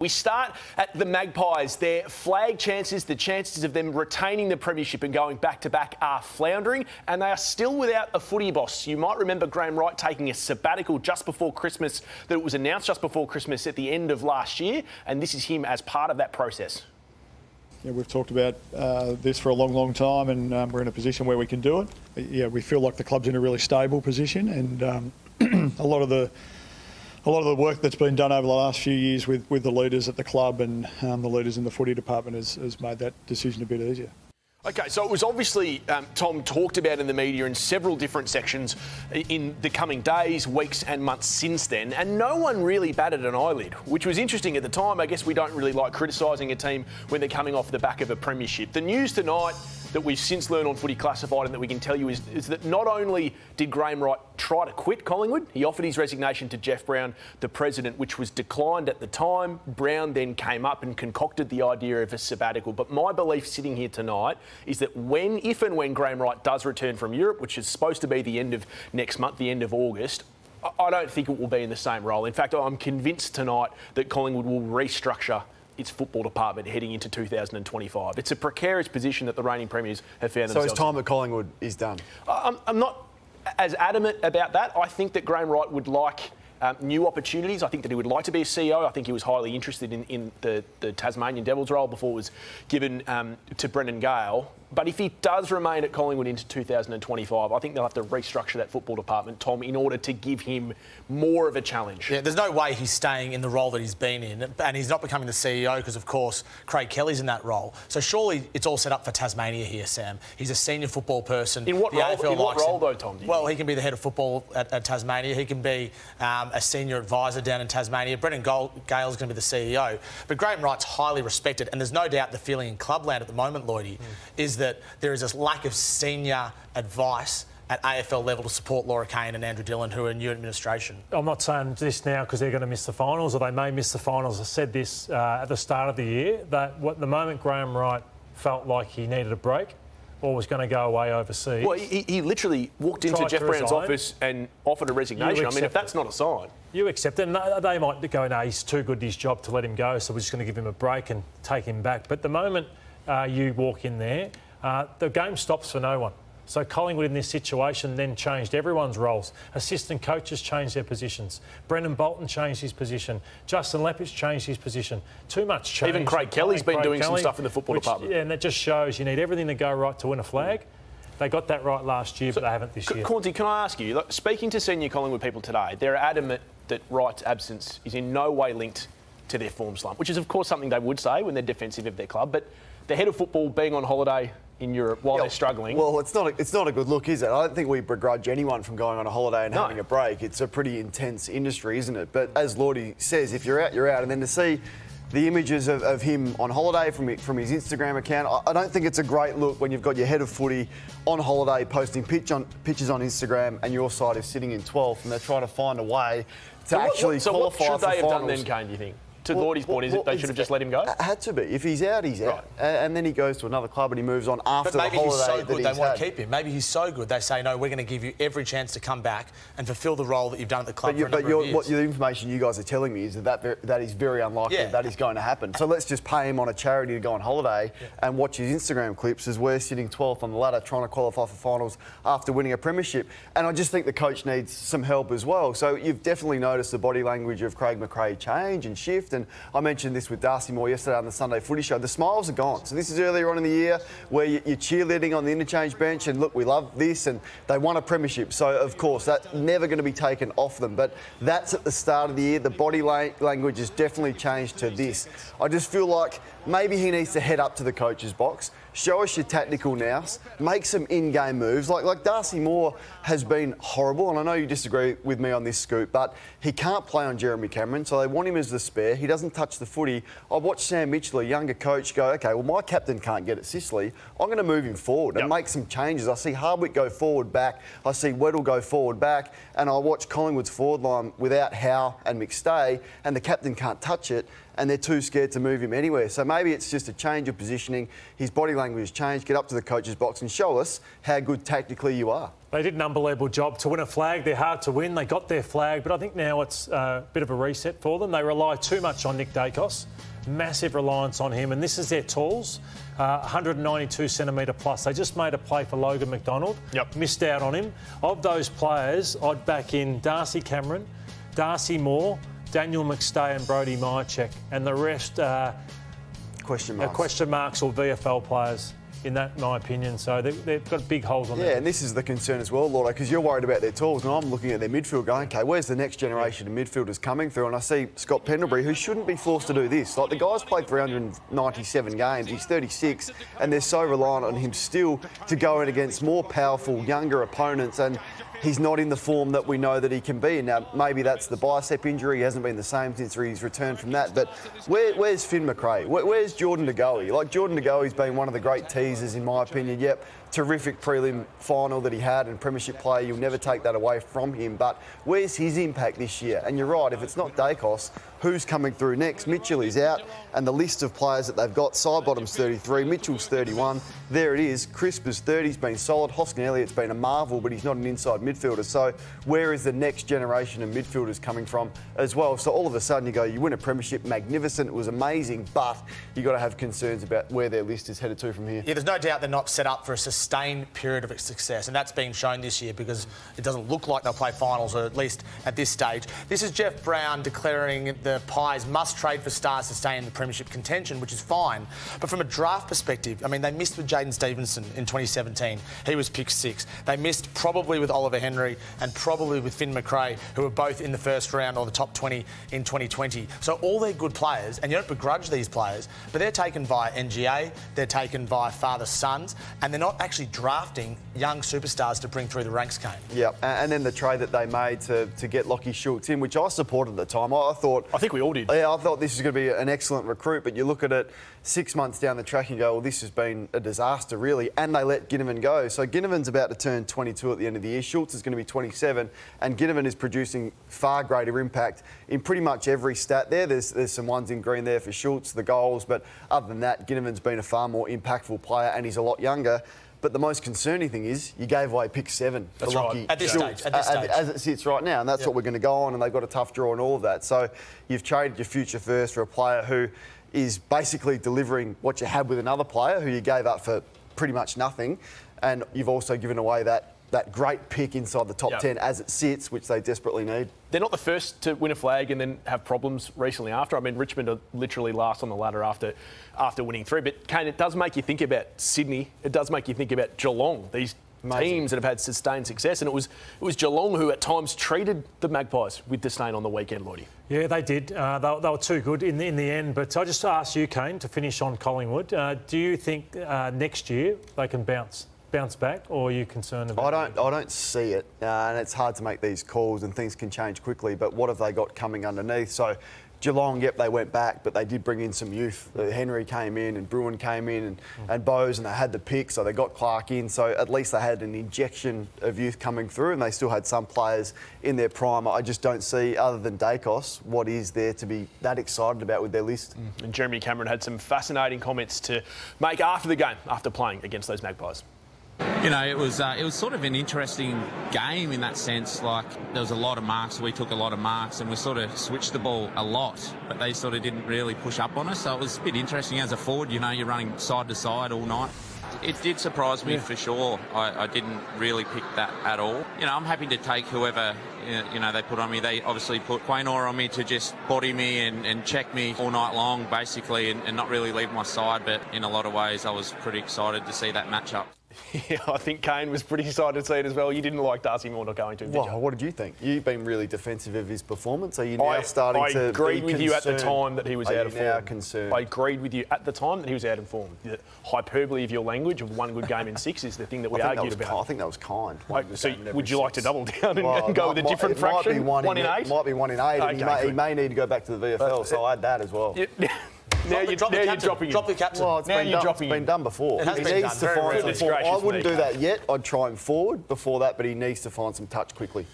We start at the Magpies. Their flag chances, the chances of them retaining the premiership and going back-to-back are floundering, and they are still without a footy boss. You might remember Graham Wright taking a sabbatical just before Christmas, that it was announced just before Christmas at the end of last year, and this is him as part of that process. Yeah, we've talked about this for a long, long time, and we're in a position where we can do it. Yeah, we feel like the club's in a really stable position, and a lot of the work that's been done over the last few years with the leaders at the club and the leaders in the footy department has made that decision a bit easier. OK, so it was obviously, Tom, talked about in the media in several different sections in the coming days, weeks and months since then, and no one really batted an eyelid, which was interesting at the time. I guess we don't really like criticising a team when they're coming off the back of a premiership. The news tonight that we've since learned on Footy Classified and that we can tell you is that not only did Graham Wright try to quit Collingwood, he offered his resignation to Jeff Brown, the president, which was declined at the time. Brown then came up and concocted the idea of a sabbatical. But my belief sitting here tonight is that if and when Graham Wright does return from Europe, which is supposed to be the end of next month, the end of August, I don't think it will be in the same role. In fact, I'm convinced tonight that Collingwood will restructure its football department heading into 2025. It's a precarious position that the reigning premiers have found themselves in. So it's time that Collingwood is done? I'm not as adamant about that. I think that Graham Wright would like new opportunities. I think that he would like to be a CEO. I think he was highly interested in the Tasmanian Devils role before it was given to Brendan Gale. But if he does remain at Collingwood into 2025, I think they'll have to restructure that football department, Tom, in order to give him more of a challenge. Yeah, there's no way he's staying in the role that he's been in, and he's not becoming the CEO because, of course, Craig Kelly's in that role. So surely it's all set up for Tasmania here, Sam. He's a senior football person. In what role, though, Tom? Well, he can be the head of football at Tasmania. He can be a senior advisor down in Tasmania. Brendan Gale's going to be the CEO. But Graham Wright's highly respected, and there's no doubt the feeling in clubland at the moment, Lloydie, is that there is a lack of senior advice at AFL level to support Laura Kane and Andrew Dillon, who are new administration. I'm not saying this now because they're going to miss the finals, or they may miss the finals. I said this at the start of the year, that the moment Graham Wright felt like he needed a break or was going to go away overseas... Well, he literally walked into Jeff Brown's office and offered a resignation. I mean, if that's not a sign... You accept it. And they might go, no, he's too good at his job to let him go, so we're just going to give him a break and take him back. But the moment you walk in there, the game stops for no one. So Collingwood in this situation then changed everyone's roles. Assistant coaches changed their positions. Brendan Bolton changed his position. Justin Leppich changed his position. Too much change. Even Craig Kelly's been doing some stuff in the football department. Yeah, and that just shows you need everything to go right to win a flag. They got that right last year, but they haven't this year. Cornsey, can I ask you, speaking to senior Collingwood people today, they're adamant that Wright's absence is in no way linked to their form slump, which is, of course, something they would say when they're defensive of their club. But the head of football being on holiday in Europe while they're struggling... Well, it's not a good look, is it? I don't think we begrudge anyone from going on a holiday and having a break. It's a pretty intense industry, isn't it? But as Lordy says, if you're out, you're out. And then to see the images of him on holiday from his Instagram account, I don't think it's a great look when you've got your head of footy on holiday posting pictures on Instagram and your side is sitting in 12th and they're trying to find a way to qualify for finals. So what should they have done then, Kane, do you think? To Lordy's point, is it they should have just let him go? Had to be. If he's out, he's out. Right. And then he goes to another club and he moves on after the holiday. But maybe he's so good they want to keep him. Maybe he's so good they say, no, we're going to give you every chance to come back and fulfil the role that you've done at the club for a number of years. The information you guys are telling me is that is very unlikely that is going to happen. So let's just pay him on a charity to go on holiday and watch his Instagram clips as we're sitting 12th on the ladder trying to qualify for finals after winning a premiership. And I just think the coach needs some help as well. So you've definitely noticed the body language of Craig McRae change and shift. And I mentioned this with Darcy Moore yesterday on the Sunday Footy Show. The smiles are gone. So this is earlier on in the year where you're cheerleading on the interchange bench and look, we love this, and they won a premiership. So of course that's never going to be taken off them. But that's at the start of the year. The body language has definitely changed to this. I just feel like maybe he needs to head up to the coach's box, show us your tactical nous, make some in-game moves. Like Darcy Moore has been horrible, and I know you disagree with me on this, Scoop, but he can't play on Jeremy Cameron, so they want him as the spare. He doesn't touch the footy. I watched Sam Mitchell, a younger coach, go, OK, well, my captain can't get at Sicily. I'm going to move him forward and make some changes. I see Hardwick go forward back. I see Weddle go forward back. And I watch Collingwood's forward line without Howe and McStay, and the captain can't touch it, and they're too scared to move him anywhere. So maybe it's just a change of positioning. His body language has changed. Get up to the coach's box and show us how good tactically you are. They did an unbelievable job to win a flag. They're hard to win. They got their flag, but I think now it's a bit of a reset for them. They rely too much on Nick Dacos. Massive reliance on him, and this is their tools. 192 centimetre plus. They just made a play for Logan McDonald. Yep. Missed out on him. Of those players, I'd back in Darcy Cameron, Darcy Moore, Daniel McStay and Brodie Myercheck, and the rest Question marks. question marks or VFL players. In that, my opinion. So they've got big holes on there. Yeah, and this is the concern as well, Lordo, because you're worried about their tools, and I'm looking at their midfield going, okay, where's the next generation of midfielders coming through? And I see Scott Pendlebury, who shouldn't be forced to do this. Like, the guy's played 397 games, he's 36, and they're so reliant on him still to go in against more powerful, younger opponents, and he's not in the form that we know that he can be. Now, maybe that's the bicep injury. He hasn't been the same since he's returned from that. But where's Finn McRae? Where's Jordan De Goey? Like, Jordan De Goey's been one of the great teasers, in my opinion. Yep, terrific prelim final that he had and premiership player. You'll never take that away from him. But where's his impact this year? And you're right, if it's not Dacos, who's coming through next? Mitchell is out, and the list of players that they've got, Sidebottom's 33, Mitchell's 31. There it is. Crisp is 30, he's been solid. Hoskin Elliott's been a marvel, but he's not an inside midfielder. So where is the next generation of midfielders coming from as well? So all of a sudden you go, you win a premiership, magnificent, it was amazing, but you've got to have concerns about where their list is headed to from here. Yeah, there's no doubt they're not set up for a sustained period of success, and that's been shown this year because it doesn't look like they'll play finals, or at least at this stage. This is Jeff Brown declaring the Pies must trade for stars to stay in the premiership contention, which is fine. But from a draft perspective, I mean, they missed with Jaden Stevenson in 2017. He was picked 6. They missed probably with Oliver Henry and probably with Finn McRae, who were both in the first round or the top 20 in 2020. So all they're good players, and you don't begrudge these players, but they're taken via NGA, they're taken via father-sons, and they're not actually drafting young superstars to bring through the ranks, Kane. Yeah, and then the trade that they made to get Lachie Schultz in, which I supported at the time. I think we all did. Yeah, I thought this was going to be an excellent recruit, but you look at it 6 months down the track and you go, well, this has been a disaster, really, and they let Ginnivan go. So Ginnivan's about to turn 22 at the end of the year. Schultz is going to be 27, and Ginnivan is producing far greater impact in pretty much every stat there. There's some ones in green there for Schultz, the goals, but other than that, Ginnivan's been a far more impactful player, and he's a lot younger. But the most concerning thing is you gave away pick 7 for Lachie At this Schultz, stage. as it sits right now, and that's what we're going to go on, and they've got a tough draw and all of that. So you've traded your future first for a player who is basically delivering what you had with another player who you gave up for pretty much nothing, and you've also given away that great pick inside the top 10 as it sits, which they desperately need. They're not the first to win a flag and then have problems recently after. I mean, Richmond are literally last on the ladder after winning 3. But, Kane, it does make you think about Sydney. It does make you think about Geelong, these teams that have had sustained success. And it was Geelong who at times treated the Magpies with disdain on the weekend, Lloydie. Yeah, they did. They were too good in the end. But I just ask you, Kane, to finish on Collingwood. Do you think next year they can bounce back, or are you concerned about it? I don't see it, and it's hard to make these calls, and things can change quickly, but what have they got coming underneath? So Geelong, yep, they went back, but they did bring in some youth. Henry came in, and Bruin came in, and Bowes, and they had the pick, so they got Clark in, so at least they had an injection of youth coming through, and they still had some players in their prime. I just don't see, other than Dacos, what is there to be that excited about with their list. And Jeremy Cameron had some fascinating comments to make after the game, after playing against those Magpies. You know, it was sort of an interesting game in that sense. Like, there was a lot of marks, we took a lot of marks, and we sort of switched the ball a lot, but they sort of didn't really push up on us. So it was a bit interesting as a forward. You know, you're running side to side all night. It did surprise me for sure. I didn't really pick that at all. You know, I'm happy to take whoever, you know, they put on me. They obviously put Quaynor on me to just body me and check me all night long, basically, and not really leave my side. But in a lot of ways, I was pretty excited to see that matchup. Yeah, I think Kane was pretty excited to see it as well. You didn't like Darcy Moore not going to, did you? What did you think? You've been really defensive of his performance. Are you now starting to be concerned? I agreed with you at the time that he was out of form. Are you now concerned? I agreed with you at the time that he was out of form. The hyperbole of your language of one good game in 6 is the thing that we argued about. I think that was kind. So would you like to double down and go with a different fraction? It might be 1 in 8? It might be 1 in 8. Okay, he may need to go back to the VFL, so I'll add that as well. Now you're dropping Drop the captain. Well, it's been done before. It has He been needs done. to find Very some form. I gracious wouldn't me. do that yet. I'd try him forward before that, but he needs to find some touch quickly.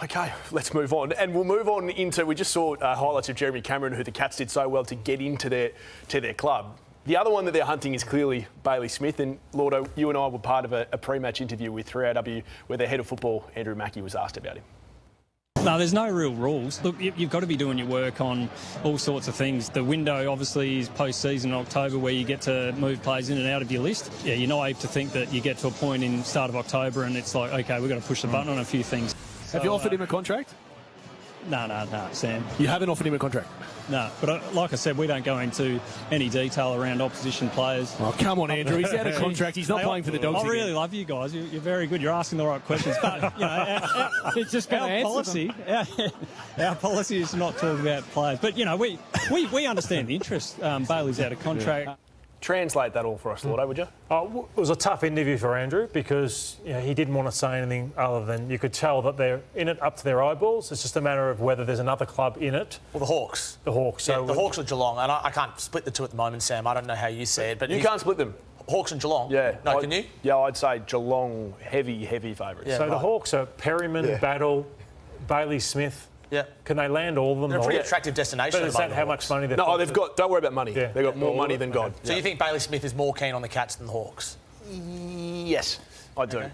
Okay, let's move on. And we'll move on into, we just saw highlights of Jeremy Cameron, who the Cats did so well to get into their club. The other one that they're hunting is clearly Bailey Smith. And, Lordo, you and I were part of a pre-match interview with 3AW where their head of football, Andrew Mackey, was asked about him. No, there's no real rules. Look, you've got to be doing your work on all sorts of things. The window, obviously, is post-season in October where you get to move players in and out of your list. Yeah, you're naive to think that you get to a point in start of October and it's like, OK, we've got to push the button on a few things. Have you offered him a contract? No, Sam. You haven't offered him a contract? No, but like I said, we don't go into any detail around opposition players. Oh, come on, Andrew. He's out of contract. He's not playing for the Dogs I really again. love you guys. You're very good. You're asking the right questions. But, you know, It's just our policy, our policy is to not talk about players. But, you know, we understand the interest. Bailey's out of contract. Translate that all for us, Lordo, would you? It was a tough interview for Andrew because he didn't want to say anything other than you could tell that they're in it up to their eyeballs. It's just a matter of whether there's another club in it. Well, the Hawks. The Hawks. So the Hawks or Geelong. And I can't split the two at the moment, Sam. I don't know how you see it. But You can't split them. Hawks and Geelong? Yeah. No, can you? Yeah, I'd say Geelong heavy favourites. Yeah, so the Hawks are Perryman, Battle, Bailey Smith. Yeah. Can they land all of them? They're a pretty attractive destination. But is that how much money they've got? No, they've got. Don't worry about money. Yeah. They've got more money than God. So you think Bailey Smith is more keen on the Cats than the Hawks? Yes, I do. Okay.